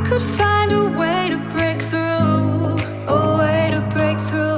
could find a way to break through, a way to break through.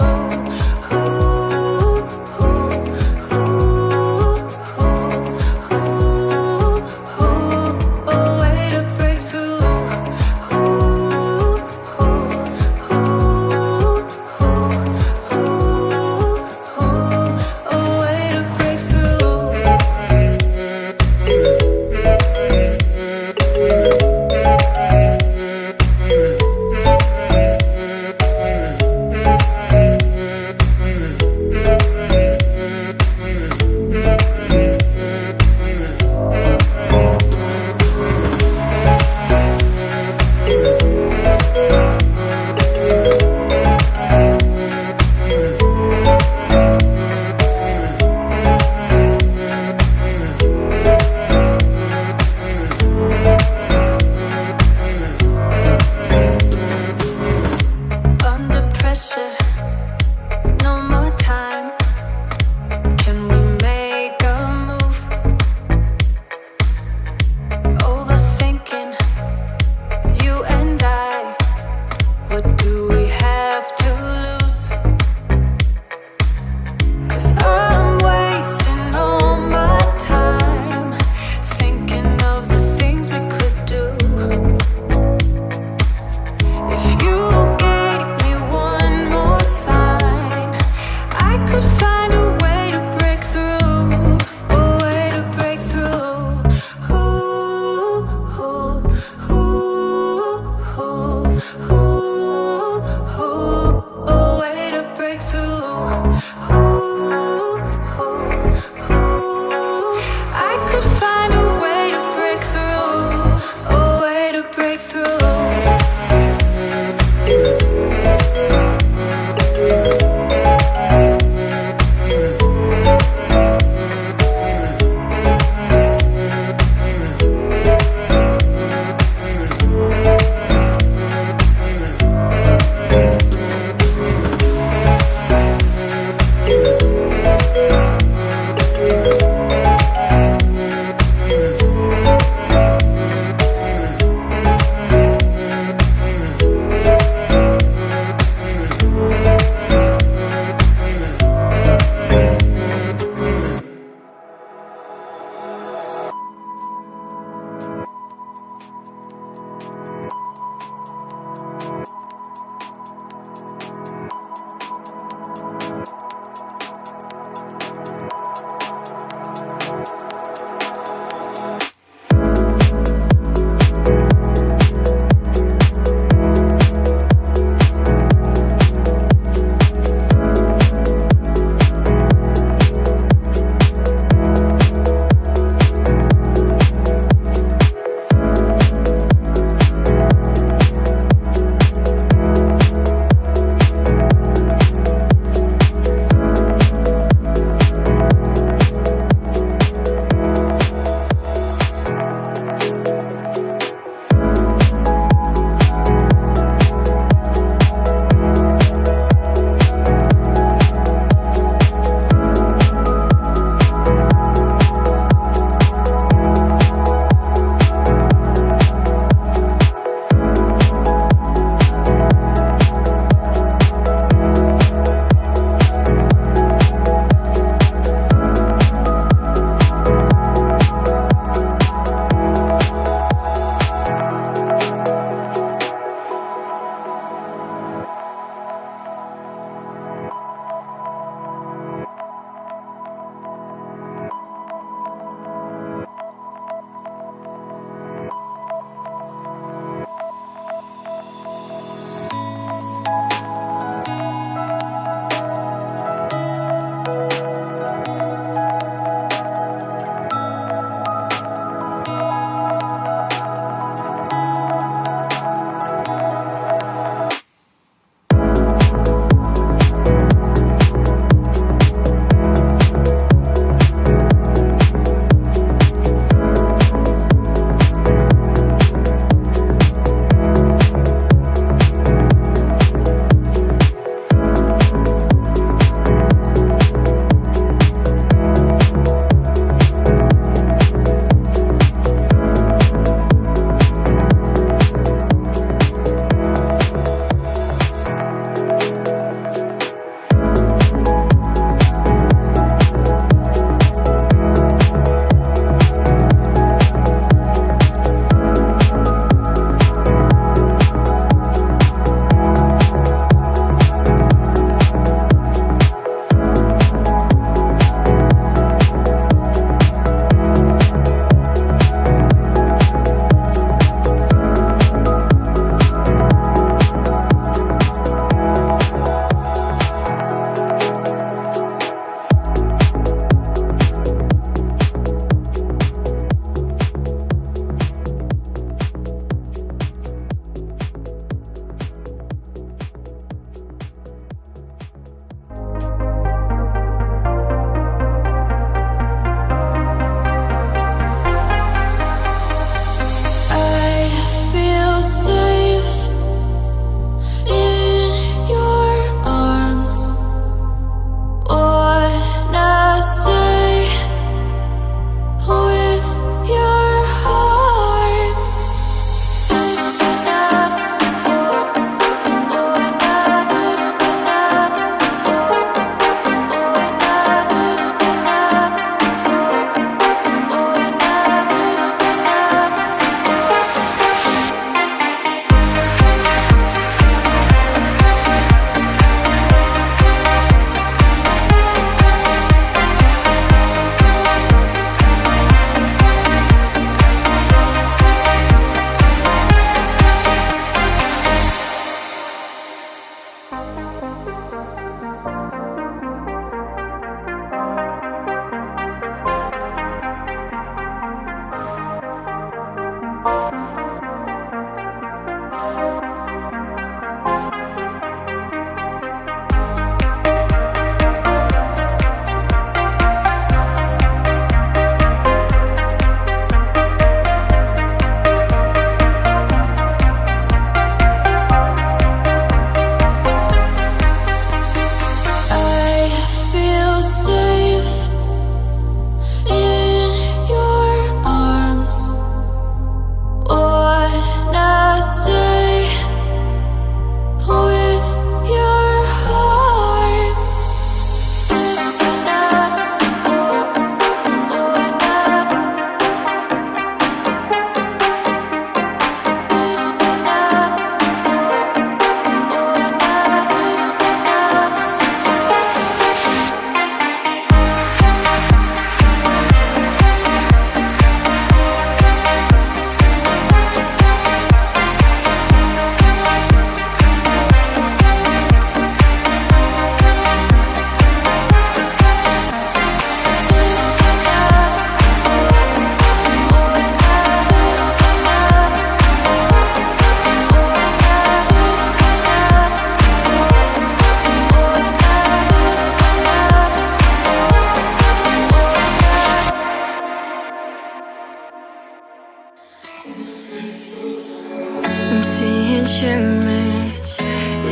I'm seeing shimmers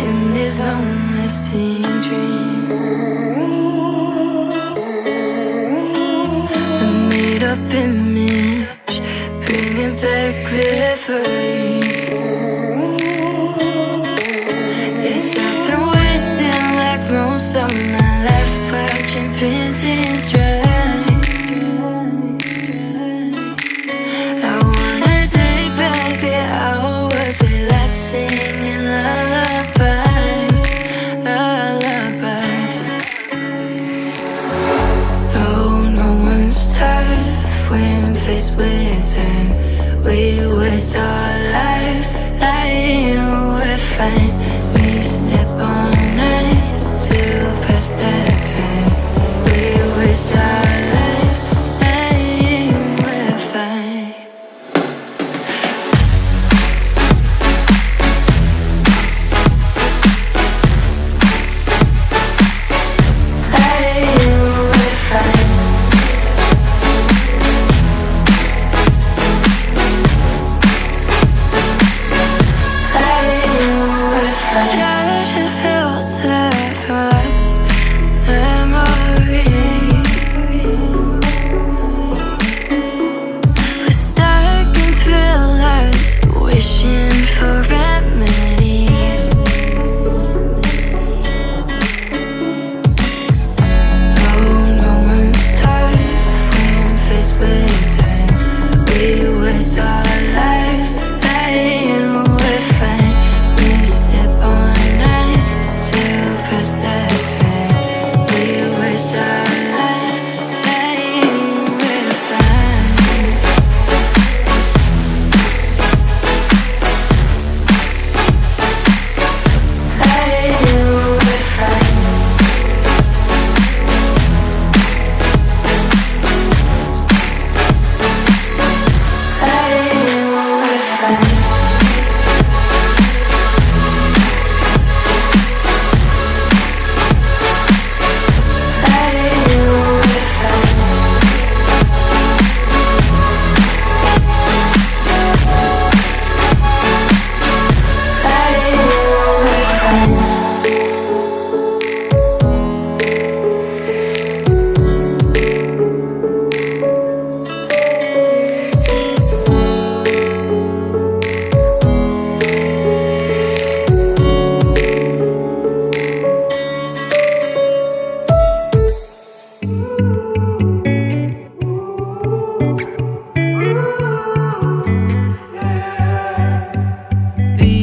in this long-lasting dream. A made-up image, bringing back memories. Yes, I've been wasting like most of my life, watching paintings dry. I wanna take back the hours we last singing lullabies, lullabies. No one's tough when faced with time. We waste our lives lying, we're fine. We step on night to pass that time. We waste our lives lying, we're fine.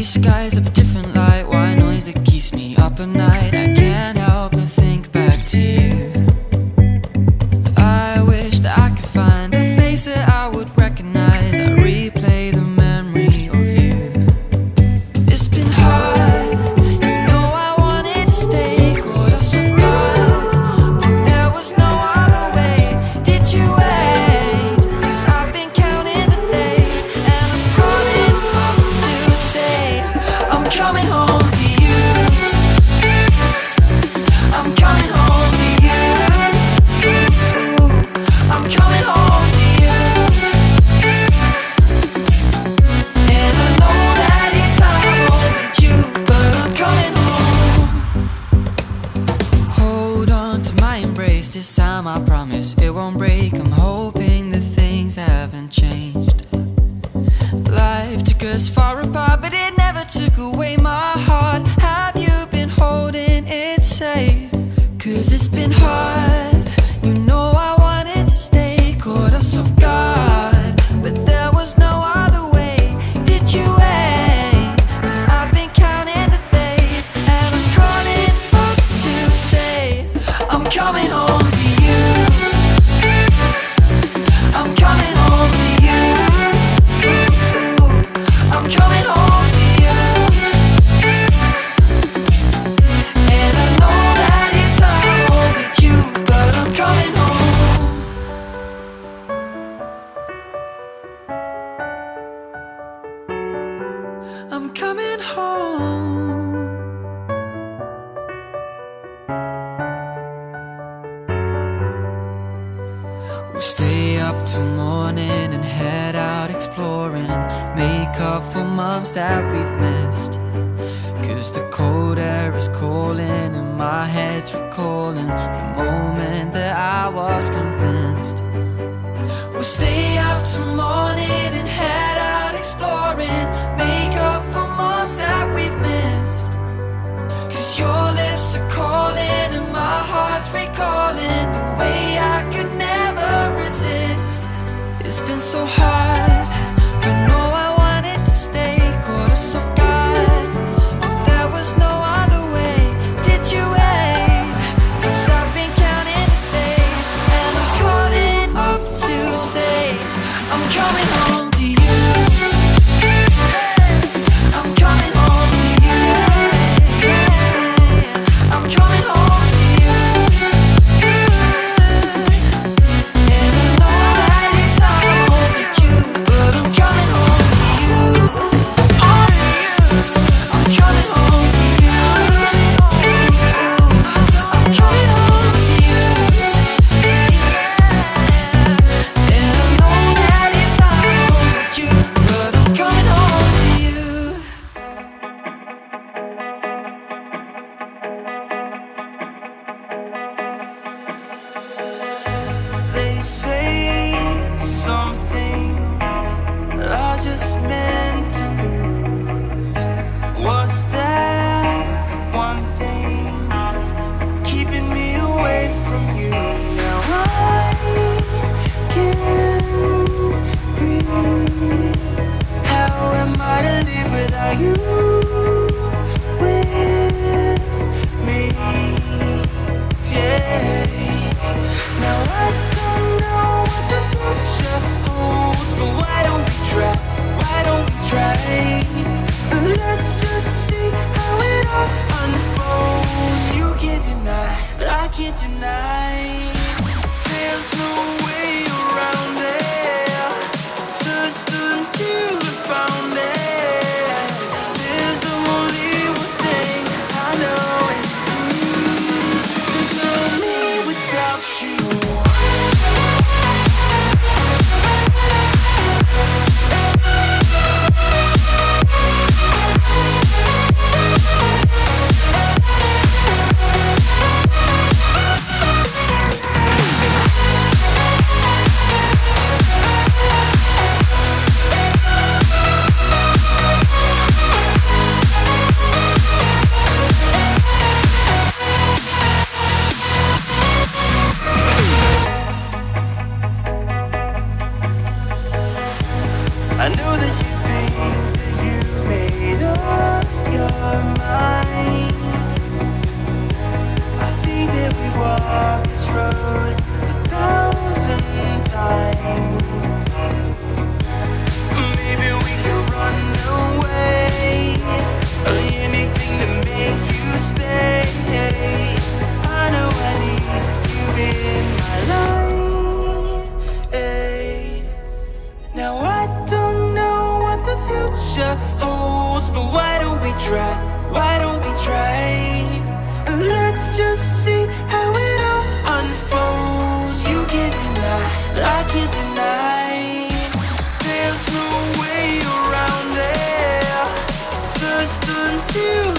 Skies of a different light, white noise that keeps me up at night. I can't help but think back to you. I wish that I could find a face that I would recognize. I replay the memory of you. It's been hard, you know I wanted to stay, caught us off guard, but there was no other way. Did you wait? 'Cause I've been counting the days, and I'm calling up to say I'm coming home to you. I'm coming home to you. I'm coming home to you. And I know that it's time with you, but I'm coming home. Hold on to my embrace, this time I promise it won't break. I'm hoping that things haven't changed. Life took us far apart, but it never took away my heart. Have you been holding it safe? 'Cause it's been hard, you know I wanted to stay, caught us off guard, but there was no other way. Did you wait? 'Cause I've been counting the days, and I'm calling up to say I'm coming home to you. I'm coming home to you. I'm coming home to you. And I know that it's time with you, but I'm coming home. I'm coming home. We'll stay up till morning and head out exploring. for months that we've missed. 'Cause the cold air is calling and my head's recalling the moment that I was convinced. We'll stay up till morning and head out exploring, make up for months that we've missed. 'Cause your lips are calling and my heart's recalling the way I could never resist. It's been so hard, but no, I wanted to stay. Caught us off guard, but there was no other way. Did you wait? 'Cause I've been counting the days, and I'm calling up to say I'm coming home to you. I'm coming home to you. I'm coming home to you. And I know that it's hard with you, but I'm coming home to you. I'm coming home to you. I'm coming home to you. And I know that it's hard with you, but I'm coming home to you. They say some things are just meant to lose. What's that one thing keeping me away from you? Now I can't breathe. How am I to live without you with me? Yeah. Now I don't know what the future holds, but why don't we try? Why don't we try? Let's just see how it all unfolds. You can't deny, but I can't deny. There's no way around it. Just until we found it. There's only one thing I know it's true. There's no me without you. I know that you think that you've made up your mind. I think that we've walked this road 1,000 times. Maybe we could run away, anything to make you stay. I know I need you in my life. Hey. Now I don't know what the future holds, but why don't we try? Why don't we try? Let's just see how it all unfolds. You can't deny, but I can't deny. There's no way around it. Just until